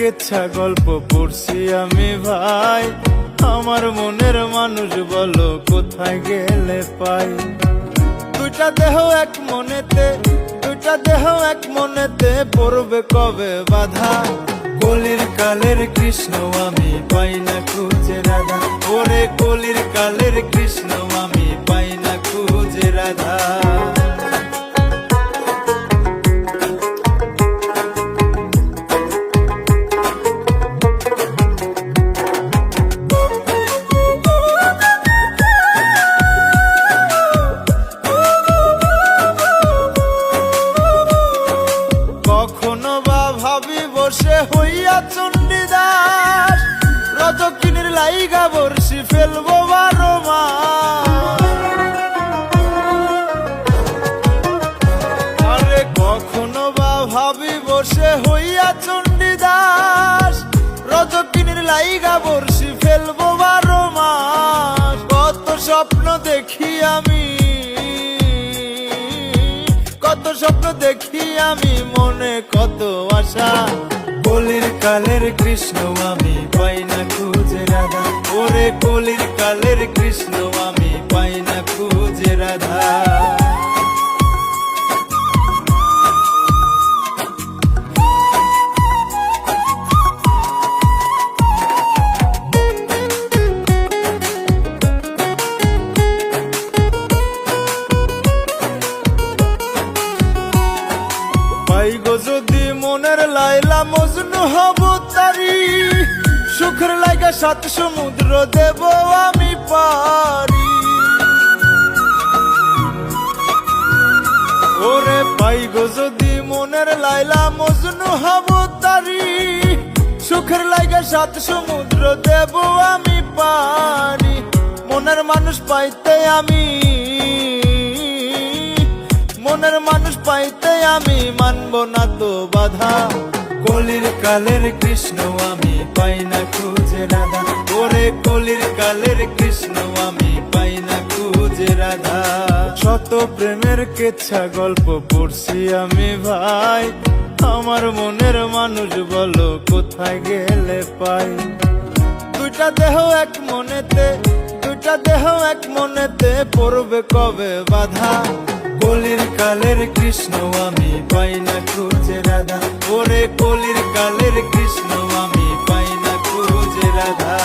কেচ্ছা গল্প পড়ছি আমি ভাই, আমার মনের মানুষ বলো কোথায় গেলে পাই। দুইটা দেহ এক মনেতে, দুইটা দেহ এক মনেতে পড়বে কবে বাধা। কলির কালের কৃষ্ণ আমি পাই না খুঁজে রাধা, ওরে কলির কালের কৃষ্ণ আমি পাই না খুঁজে রাধা। কখনো বা ভাবি বসে হইয়া চণ্ডীদাস, রজকিনীর লাইগা বর্ষি ফেলবো 12 মাস। আরে কখনো বা ভাবি বসে হইয়া চণ্ডীদাস, রজকিনীর লাইগা বর্ষি ফেলবো 12 মাস। কত স্বপ্ন দেখি আমি, কত স্বপ্ন দেখি আমি, মনে কত আশা। কলির কালের কৃষ্ণ আমি পাই না খুঁজে রাধা, ওরে কলির কালের কৃষ্ণ আমি পাই না খুঁজে রাধা। পাইগো যদি মনের লাইলা মজনু হব তারি, সুখের লাগা 7 সমুদ্র দেব আমি পারি। ওরে পাইগো যদি মনের লাইলা মজনু হব তারি, সুখের লাগা 7 সমুদ্র দেব আমি পারি। মনের মানুষ পাইতে আমি, মনের মানুষ পাইতে আমি মানব না তো বাধা। কলির কালের কৃষ্ণ আমি পাই না খুঁজে রাধা, ওরে কলির কালের কৃষ্ণ আমি পাই না খুঁজে রাধা। শত প্রেমের কেচ্ছা গল্প পড়ছি আমি ভাই, আমার মনের মানুষ বলো কোথায় গেলে পাই। দুইটা দেহ এক মনেতে, দুইটা দেহ এক মনেতে পড়বে কবে বাধা। কলির কালের কৃষ্ণ আমি পাই না খুঁজে রাধা, ওরে কলির কালের কৃষ্ণ আমি পাই না খুঁজে রাধা।